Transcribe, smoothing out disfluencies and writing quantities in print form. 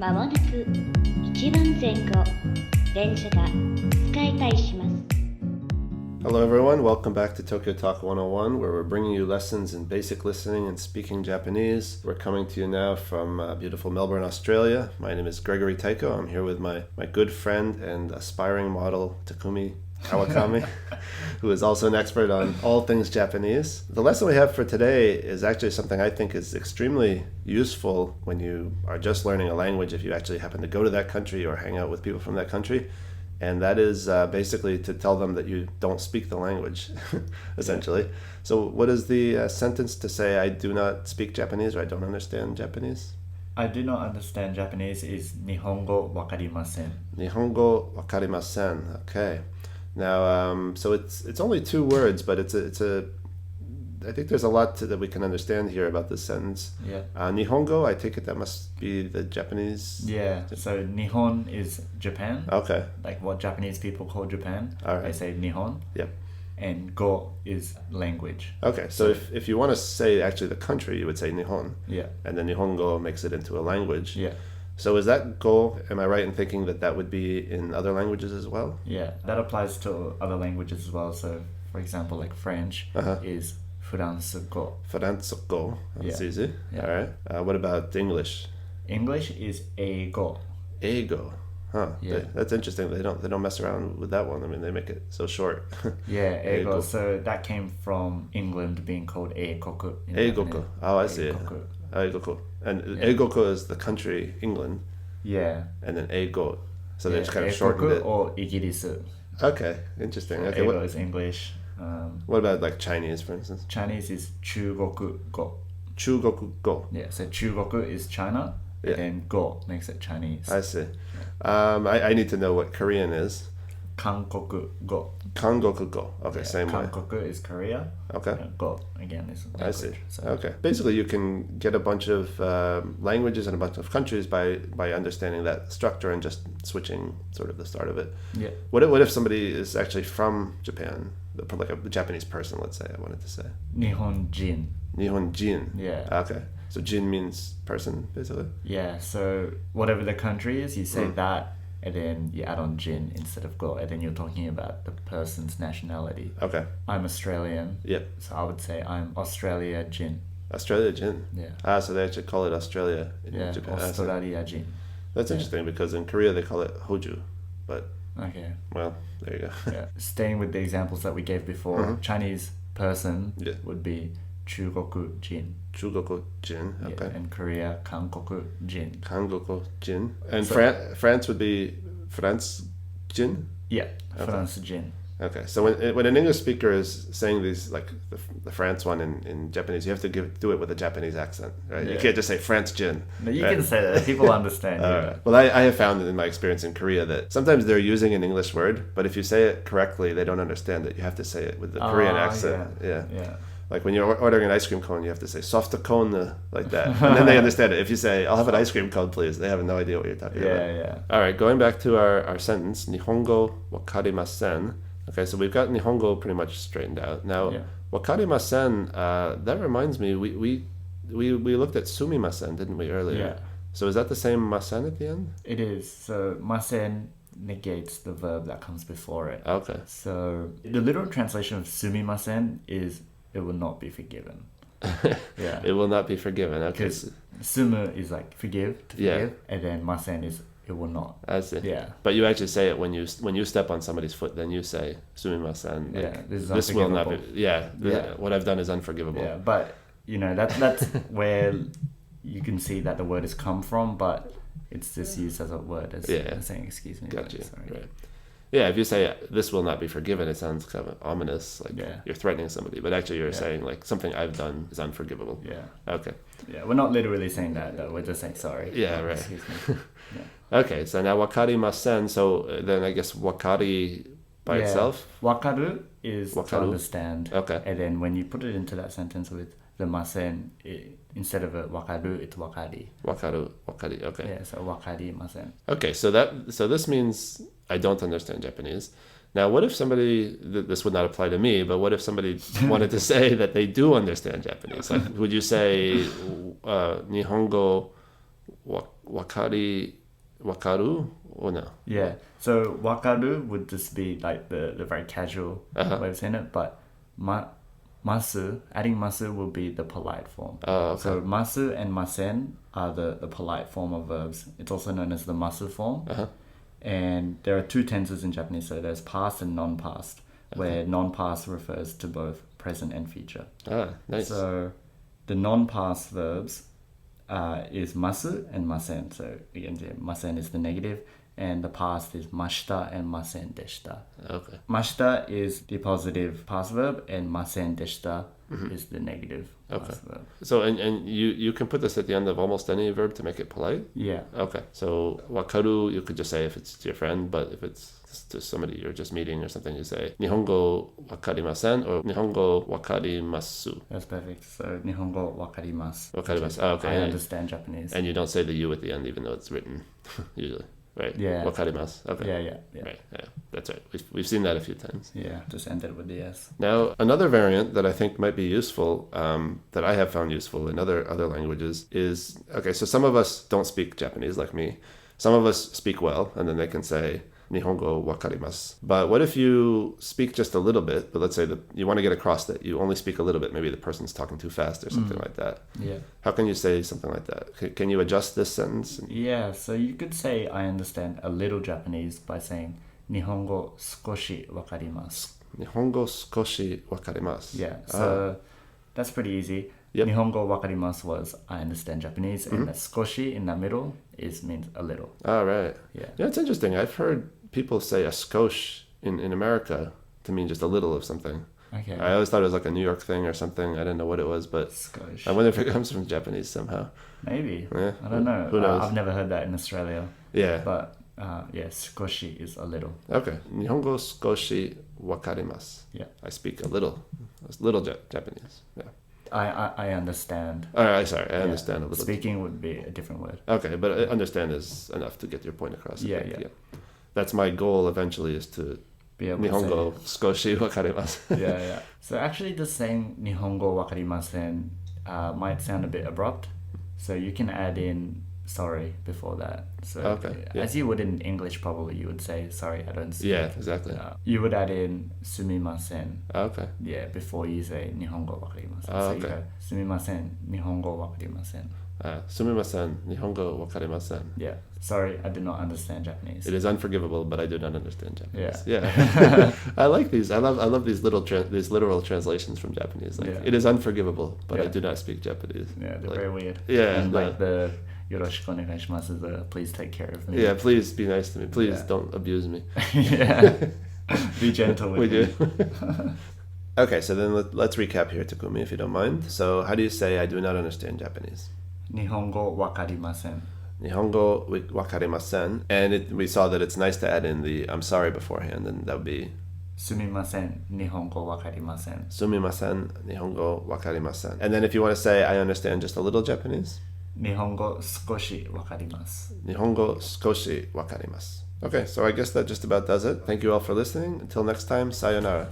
まもなく1番前後電車が使いたいします。Hello everyone, welcome back to Tokyo Talk 101, where we're bringing you lessons in basic listening and speaking Japanese. We're coming to you now from beautiful Melbourne, Australia. My name is Gregory Tycho. I'm here with my good friend and aspiring model, Takumi Kawakami, who is also an expert on all things Japanese. The lesson we have for today is actually something I think is extremely useful when you are just learning a language, if you actually happen to go to that country or hang out with people from that country. And that is basically to tell them that you don't speak the language, essentially. So what is the sentence to say, I do not speak Japanese, or I don't understand Japanese? I do not understand Japanese is Nihongo wakarimasen. Nihongo wakarimasen. Okay. Now, so it's only 2 words, but it's a I think there's a lot that we can understand here about this sentence. Yeah. Nihongo, I take it that must be the Japanese. Yeah. So Nihon is Japan. Okay. Like what Japanese people call Japan. All right. They say Nihon. Yep. And Go is language. Okay. So if you want to say actually the country, you would say Nihon. Yeah. And then Nihongo makes it into a language. Yeah. So is that Go, am I right in thinking that would be in other languages as well? Yeah. That applies to other languages as well. So for example, like French is Fransgo. Fransgo. That's easy. Yeah. All right. What about English? English is Eigo. Eigo. Huh. Yeah. That's interesting. They don't mess around with that one. I mean, they make it so short. Yeah, Eigo. So that came from England being called Eikoku. Eigoku. Oh, I see. Eikoku. Eigoku. And Eigoku is the country, England. Yeah. And then Eigo. So they Yeah, just kind of Eikoku shortened it. or Igirisu. Okay. Interesting. Okay. Eigo is English. What about like Chinese, for instance? Chinese is Chugoku Go. Chugoku Go. Yeah, so Chugoku is China, and then Go makes it Chinese. I see. I need to know what Korean is. Kankoku Go. Kangoku Go. Okay, Yeah, same way. Kankoku is Korea. Okay. Go again is language. I see. So. Okay. Basically, you can get a bunch of languages and a bunch of countries by understanding that structure and just switching sort of the start of it. Yeah. What if somebody is actually from Japan, like a Japanese person, let's say, I wanted to say. Nihonjin. Nihonjin. Yeah. Okay. So jin means person, basically? Yeah, so whatever the country is, you say that, and then you add on jin instead of go, and then you're talking about the person's nationality. Okay. I'm Australian. Yep. So I would say I'm Australia jin. Australia jin. Yeah. So they actually call it Australia in Yeah, Japan. Australia jin. That's interesting because in Korea they call it Hoju, but Okay. well, there you go. Yeah. Staying with the examples that we gave before, Chinese person would be Chugoku jin. Chugoku jin. Okay. Yeah, and Korea Kankoku jin. Kangoku jin. And So- France would be France jin. Yeah, France jin. Okay, so when an English speaker is saying these, like the France one in Japanese, you have to do it with a Japanese accent, right? You Yeah. can't just say France jin. No, you right? can say that. People understand. Yeah. Well, I have found in my experience in Korea that sometimes they're using an English word, but if you say it correctly, they don't understand it. You have to say it with the Korean accent. Yeah. Like when you're ordering an ice cream cone, you have to say soft cone like that, and then they understand it. If you say, "I'll have an ice cream cone, please," they have no idea what you're talking about. Yeah. All right, going back to our sentence, Nihongo wakarimasen. Okay, so we've got Nihongo pretty much straightened out. Now, wakarimasen, that reminds me, we looked at sumimasen, didn't we, earlier? Yeah. So is that the same masen at the end? It is. So masen negates the verb that comes before it. Okay. So the literal translation of sumimasen is it will not be forgiven. Yeah. It will not be forgiven. Okay. Because sumu is like forgive, to Yeah. forgive, and then masen is it will not. I see. Yeah. But you actually say it when you step on somebody's foot, then you say sumimasen. Like, Yeah, this is this will not be. unforgivable. Yeah. What I've done is unforgivable. Yeah, but that's where you can see that the word has come from, but it's just used as a word as saying excuse me. Got you. Sorry. Right. Yeah, if you say this will not be forgiven, it sounds kind of ominous, like you're threatening somebody. But actually, you're saying like something I've done is unforgivable. Yeah. Okay. Yeah, we're not literally saying that though. We're just saying sorry. Yeah, right. Excuse me. Okay, so now wakarimasen. So then I guess wakari by itself. Wakaru is to Wakaru. understand. Okay. And then when you put it into that sentence with the masen, instead of a wakaru, it's wakari. Wakari. Okay. Yeah, so wakari masen. Okay, so this means I don't understand Japanese. Now, what if somebody, this would not apply to me, but what if somebody wanted to say that they do understand Japanese? Like, would you say Nihongo wakaru or no? Yeah. So wakaru would just be like the very casual way of saying it, but masu, adding masu will be the polite form. Oh, okay. So masu and masen are the polite form of verbs. It's also known as the masu form. And there are two tenses in Japanese, so there's past and non-past, where non-past refers to both present and future. Ah, nice. So the non-past verbs is masu and masen. So again, masen is the negative, and the past is mashita and masen deshita. Okay. Mashita is the positive past verb, and masen deshita is the negative past verb. So and you can put this at the end of almost any verb to make it polite? Yeah. Okay. So wakaru you could just say if it's to your friend, but if it's to somebody you're just meeting or something, you say Nihongo wakarimasen or Nihongo wakarimasu. That's perfect. So Nihongo wakarimasu. Wakarimasu. Oh, okay. I understand Japanese. And you don't say the U at the end even though it's written usually. Right. Yeah. Wakarimasu. Okay. Yeah. Right. Yeah. That's right. We've seen that a few times. Yeah. Just end it with the S. Now, another variant that I think might be useful, that I have found useful in other languages is, okay, so some of us don't speak Japanese like me. Some of us speak well, and then they can say, Nihongo wakarimasu. But what if you speak just a little bit, but let's say that you want to get across that you only speak a little bit, maybe the person's talking too fast or something like that. Yeah. How can you say something like that? Can you adjust this sentence? Yeah, so you could say I understand a little Japanese by saying Nihongo skoshi wakarimasu. Nihongo skoshi wakarimasu. Yeah, so that's pretty easy. Yep. Nihongo wakarimasu was I understand Japanese, and the skoshi in the middle means a little. Oh, right. Yeah. Yeah, it's interesting. I've heard people say a skosh in America to mean just a little of something. Okay. I always thought it was like a New York thing or something. I didn't know what it was, but Skosh. I wonder if it comes from Japanese somehow. Maybe. Yeah. I don't know. Who knows? I've never heard that in Australia. Yeah. But yeah, skoshi is a little. Okay. Nihongo skoshi wakarimasu. Yeah. I speak a little Japanese. Yeah. I understand. All right, sorry. I understand a little. Speaking would be a different word. Okay, but understand is enough to get your point across. I Yeah, think. yeah. That's my goal eventually, is to Be able Nihongo to skoshi wakarimasu. say. Yeah. So actually just saying Nihongo wakarimasen might sound a bit abrupt. So you can add in sorry before that. So Okay, yeah. as you would in English, probably you would say sorry, I don't speak. Yeah, exactly. You would add in sumimasen. Okay. Yeah, before you say Nihongo wakarimasen. Oh, So you okay. go sumimasen, Nihongo wakarimasen. Sumimasen, Nihongo wakarimasen. Yeah. Sorry, I do not understand Japanese. It is unforgivable, but I do not understand Japanese. Yeah. Yeah. I like these. I love these these literal translations from Japanese. Like, Yeah. it is unforgivable, but I Yeah. do not speak Japanese. Yeah, they're Like, very weird. yeah, And like no. the yoroshiku onegaishimasu is the please take care of me. Yeah, please be nice to me. Please Yeah. don't abuse me. Yeah. Be gentle with We me. do. Okay, so then let's recap here, Takumi, if you don't mind. So how do you say I do not understand Japanese? Nihongo wakarimasen. Nihongo wakarimasen. And we saw that it's nice to add in the I'm sorry beforehand, and that would be Sumimasen, Nihongo wakarimasen. sumimasen, Nihongo wakarimasen. And then if you want to say I understand just a little Japanese, Nihongo skoshi wakarimasu. Nihongo skoshi wakarimasu. Okay, so I guess that just about does it. Thank you all for listening. Until next time, sayonara.